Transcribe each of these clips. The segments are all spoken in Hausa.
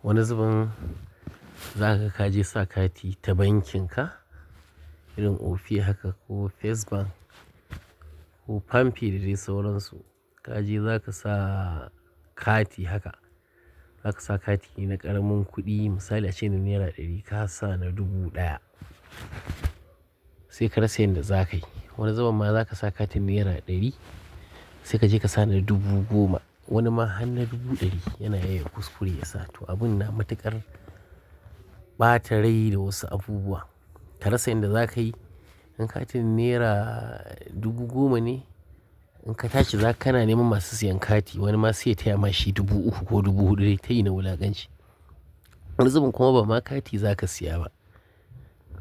Wani zubin zaka ka je sa kati ta bankin ka, irin Opay haka ko First Bank ko Palmpay da dai sauransu. Ka je za ka sa kati haka, za ka sa kati na ƙaramin kuɗi misali ace na naira 100 ka sa na 1000 sai ka rasa yanda za ka yi. Wani zubin ma za ka sa katin naira 100 sai ka je ka sa na 10,000, wani ma har na 100,000 yana iya kuskure ya sa. To abun na matuƙar ɓata rai da wasu abubuwa. Ka rasa yanda za ka yi. In katin naira 10,000 ne, in ka tashi za kana neman masu siyan kati wani ma sai ya taya ma shi 3,000 ko 4,000 dai ta yi na wulaƙanci. Wani zubin kuma ba ma kati za ka siya ba.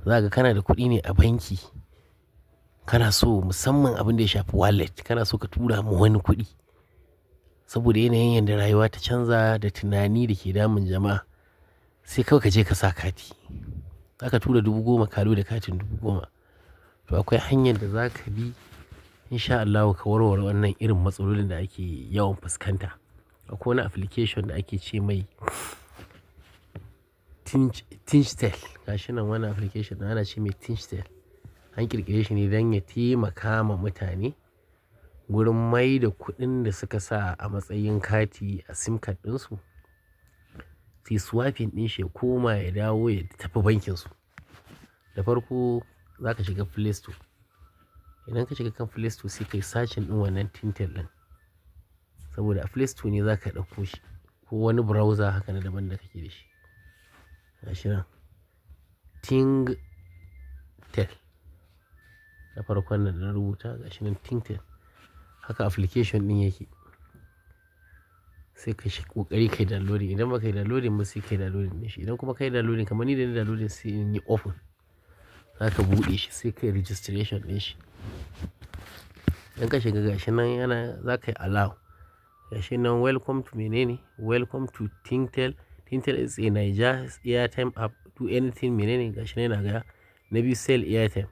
Za ka kana da kuɗi ne a banki. Kana so musamman abin da ya shafi wallet, kana so ka tura ma wani kuɗi. Saboda yanayin yanda rayuwa ta canza da tunani da ke damun jama'a, sai kawai ka je ka sa kati. Za ka tura 10,000 ka da katin 10,000. To akwai hanyar da za ka bi in sha Allahu ka warware wannan irin matsalolin da ake yawan fuskanta. Akwai wani application da ake ce mai Tingtel. Gashi nan wannan application ana ce mai Tingtel. An ƙirƙire shi ne don ya taimaka ma mutane wurin mai da kuɗin da suka sa a matsayin kati a sim card ɗinsu. Sai swapping ɗin shi ya koma ya dawo ya tafi bankinsu. Da farko za ka shiga Play Store. Idan ka shiga kan Play Store sai ka yi searching ɗin wannan Tingtel ɗin. Saboda a Play Store ne za ka ɗauko shi ko wani browser haka na daban da kake da shi. Gashi nan Tingtel. Da farkon nan na rubuta gashi nan Tingtel. Haka application ɗin yake. Sai ka shi ƙoƙari ka yi downloading. Idan ba ka yi downloading ba sai ka yi downloading ɗin shi. Idan kuma ka yi downloading kamar ni da ni downloading sai in yi open. Za ka buɗe shi sai ka yi registration ɗin shi. Idan ka shiga gashi nan yana za ka yi allow. Gashi nan welcome to menene? Welcome to Tingtel. Tingtel is a Niger airtime app. Do anything menene? Gashi nan yana gaya. Na biyu sell airtime.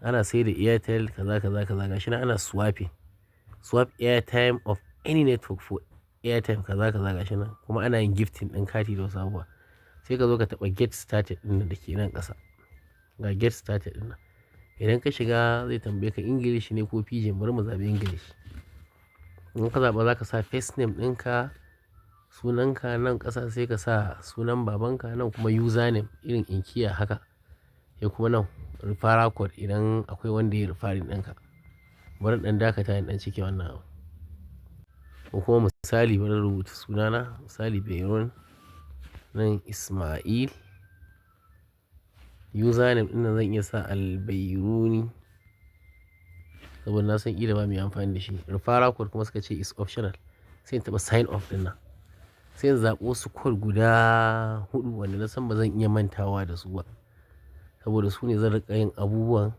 Ana sai da airtel kaza kaza kaza. Gashi nan ana swapping. Swap airtime of any network for airtime kaza kaza gashi nan. Kuma ana yin gifting ɗin kati da wasu abubuwa. Sai ka zo ka taɓa get started ɗin da ke nan ƙasa. Ga get started ɗin nan. Idan ka shiga zai tambaye ka English ne ko Pidgin, bari mu zaɓi English. In ka zaɓa za ka sa first name ɗinka, sunanka nan ƙasa sai ka sa sunan babanka nan kuma username irin inkiya haka. Sai kuma nan referral code idan akwai wanda ya referring ɗinka. Bari ɗan dakata in ɗan cike wannan abu. Ko kuma misali bari rubuta sunana misali Beirun nan Ismail. Username ɗin nan zan iya sa Albairuni saboda na san ƙila ba mai amfani da shi. Referral code kuma suka ce is optional. Sai in taɓa sign off ɗin nan. Sai in zaɓo su code guda 4 wanda na san ba zan iya mantawa da su ba. Saboda su ne zan riƙa yin abubuwan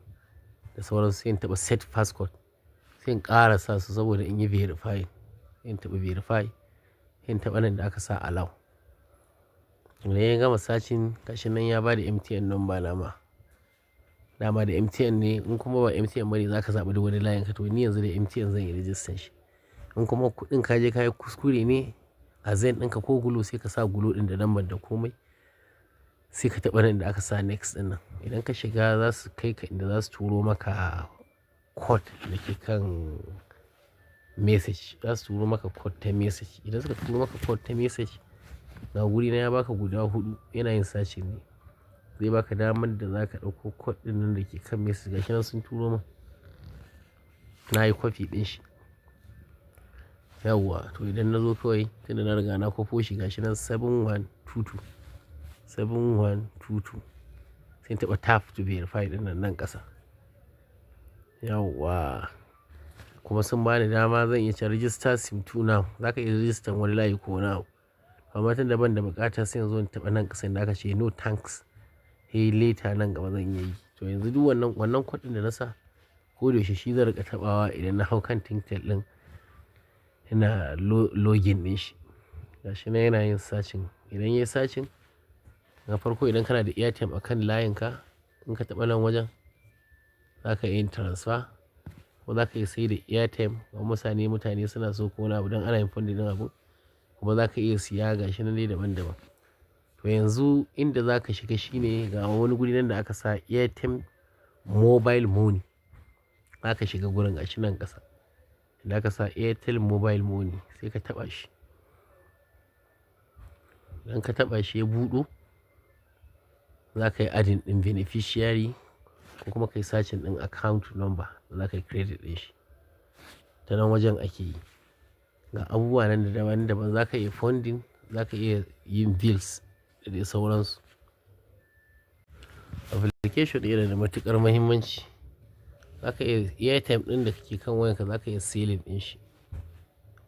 da sauransu. Sai in taɓa set passcode. Sai in ƙara sa su saboda in yi verify. Sai in taɓa verify. Sai in taɓa nan da aka sa allow. Idan ya gama searching gashi nan ya ba da MTN number nama. Dama da MTN ne in kuma ba MTN bane za ka zaɓi da wani layin ka. To ni yanzu da MTN zan yi register shi. In kuma kuɗin ka je ka yi kuskure ne a Zen ɗinka ko Glo sai ka sa Glo ɗin da lambar da komai. Sai ka taɓa nan da aka sa next ɗin nan. Idan ka shiga za su kai ka inda za su turo maka code da ke kan message. Za su turo maka code ta message. Idan suka turo maka code ta message, ga guri na ya baka guda 4 yana yin searching ne. Zai baka damar da za ka ɗauko code ɗin nan da ke kan message. Gashi nan sun turo min. Na yi copy ɗin shi. Yauwa to idan na zo kawai tunda na riga na kwafo shi gashi nan 7122. 7122. Sai in taɓa tap to verify ɗin nan nan ƙasa. Yauwa. Kuma sun bani dama zan iya ce register sim 2 now. Za ka iya register wani layi ko now. Amma tunda ban da buƙata sai in zo in taɓa nan ƙasa inda aka ce no thanks. Hey later nan gaba zan iya yi. To yanzu duk wannan code ɗin da na sa ko da yaushe shi zan riƙa taɓawa idan na hau kan Tingtel ɗin. Ina login ɗin shi. Gashi nan yana yin searching. Idan ya yi searching, na farko idan kana da airtime a kan layinka, in ka taɓa nan wajen za ka iya yin transfer ko za ka iya sai da airtime. Kuma mutane suna so ko wani abu don ana yin funding ɗin abu. Kuma za ka iya siya gashi nan dai daban daban. To yanzu inda za ka shiga shine ga wani guri nan da aka sa AIRTIME mobile money. Za ka shiga gurin gashi nan ƙasa. Da aka sa Airtel mobile money sai ka taɓa shi. Idan ka taɓa shi ya buɗo, za ka yi adin ɗin beneficiary ko kuma ka yi searching ɗin account number da za ka yi credit ɗin shi. Ta nan wajen ake yi. Ga abubuwa nan da daban-daban za ka iya funding, za ka iya yin bills da dai sauransu. Application ɗin yana da matuƙar muhimmanci. Za ka iya airtime ɗin da kake kan wayanka za ka iya selling ɗin shi.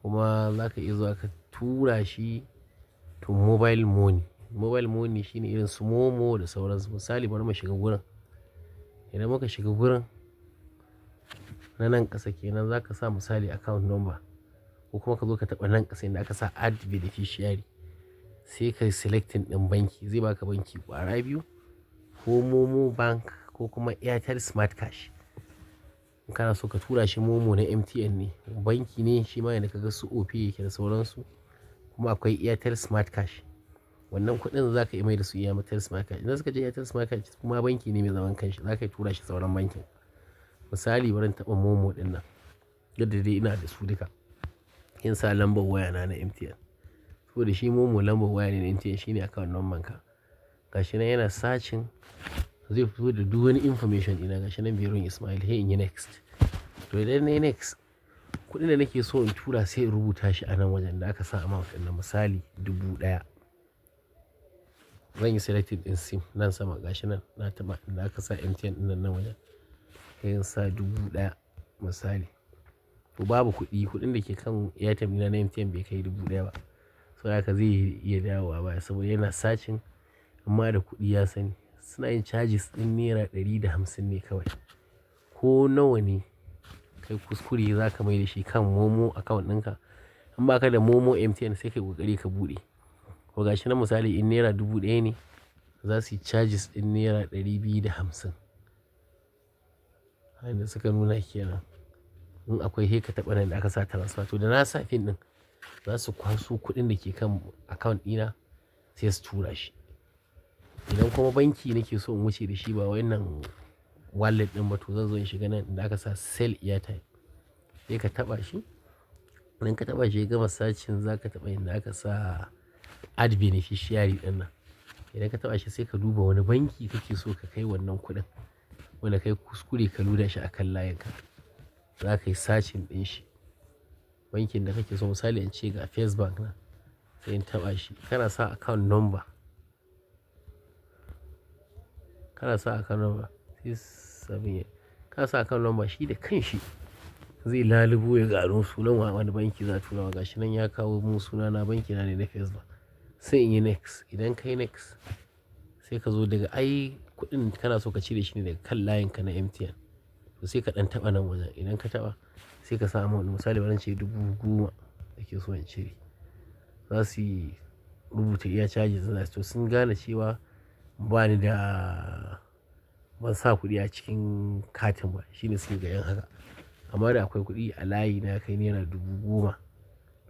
Kuma za ka iya zuwa ka tura shi to mobile money. Mobile money shine irin su Momo da sauransu. Misali bari mu shiga gurin. Idan muka shiga gurin, na nan ƙasa kenan za ka sa misali account number ko kuma ka zo ka taɓa nan ƙasa inda aka sa add beneficiary. Sai ka yi selecting ɗin banki. Zai baka banki ƙwara biyu ko Momo Bank ko kuma Airtel Smart Cash. In kana so ka tura shi Momo na MTN ne, banki ne shi ma yanda ka ga su OP yake da sauransu. Kuma akwai Airtel Smart Cash. Wannan kuɗin za ka iya mai da su Airtel Smart Cash. Idan suka je Airtel Smart Cash kuma banki ne mai zaman kanshi, za ka yi tura shi sauran bankin. Misali bari in taɓa Momo ɗin nan. Yadda dai ina da su duka. In sa lambar waya na MTN. Saboda shi Momo lambar waya ne na MTN shine account number ka. Gashi nan yana searching, zai fito da duk wani information ɗina. Gashi nan Birun Ismail, hey in yi next. To idan na yi next, kuɗin da nake so in tura sai in rubuta shi a nan wajen da aka sa amount ɗin na misali 1000. Zan yi selected in sim nan sama gashi nan na taɓa inda aka sa MTN ɗin nan wajen. Sai in sa 1000 misali. To babu kuɗin da ke kan Airtime ɗina na MTN bai kai 1000 ba. Saboda haka zai iya dawowa baya saboda yana searching amma da kuɗi ya sani. Suna yin charges ɗin naira 150 ne kawai. Ko nawa ne kai kuskure za ka mai da shi kan Momo account ɗinka. In ba ka da Momo MTN sai kai ƙoƙari ka buɗe. Ko gashi nan misali in naira 1000 ne, za su yi charges ɗin naira 250. Hanyar da suka nuna kenan. In akwai he ka taɓa nan da aka sa transfer. To da na sa pin ɗin, za su kwaso kuɗin da ke kan account ɗina sai su tura shi. Idan kuma banki nake so in wuce da shi ba wannan wallet ɗin ba, to zan zo in shiga nan inda aka sa sell airtime. Sai ka taɓa shi. Idan ka taɓa shi ya gama searching za ka taɓa inda aka sa add beneficiary ɗin nan. Idan ka taɓa shi sai ka duba wani banki kake so ka kai wannan kuɗin. Wanda kai kuskure ka loda shi a kan layinka. Za ka yi searching ɗin shi. Bankin da kake so misali in ce ga First Bank na. Sai in taɓa shi. Kana sa account number. Kana sa account number 678. Kana sa account number shi da kanshi zai lalubo ya gano sunan wani banki za a tura wa. Gashi nan ya kawo mun sunana banki na ne na First Bank. Sai in yi next. Idan ka yi next, sai ka zo daga ai kuɗin kana so ka cire shi ne daga kan layinka na MTN. To sai ka ɗan taɓa nan wajen. Idan ka taɓa sai ka sa amount misali bari in ce 10,000 ake so in cire. Za su yi rubuta iya charges za su. To sun gane cewa bani da ban sa kuɗi a cikin katin ba. Shine suke ganin haka. Amma da akwai kuɗi a layi na kai naira 10,000.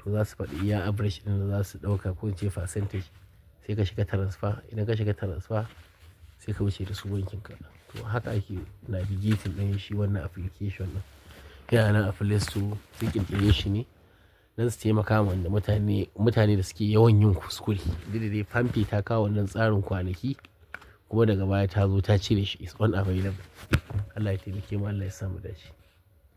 To za su faɗi iya average ɗin da za su ɗauka ko in ce percentage. Sai ka shiga transfer. Idan ka shiga transfer sai ka wuce da su bankinka. To haka ake navigating ɗin shi wannan application ɗin. Yana nan a Play Store. Sun ƙirƙire shi ne don su taimaka wa wanda mutane da suke yawan yin kuskure. Duk da dai Palmpay ta kawo wannan tsarin kwanaki kuma daga baya ta zo ta cire shi is unavailable. Allah ya taimake mu, Allah ya sa mu dace.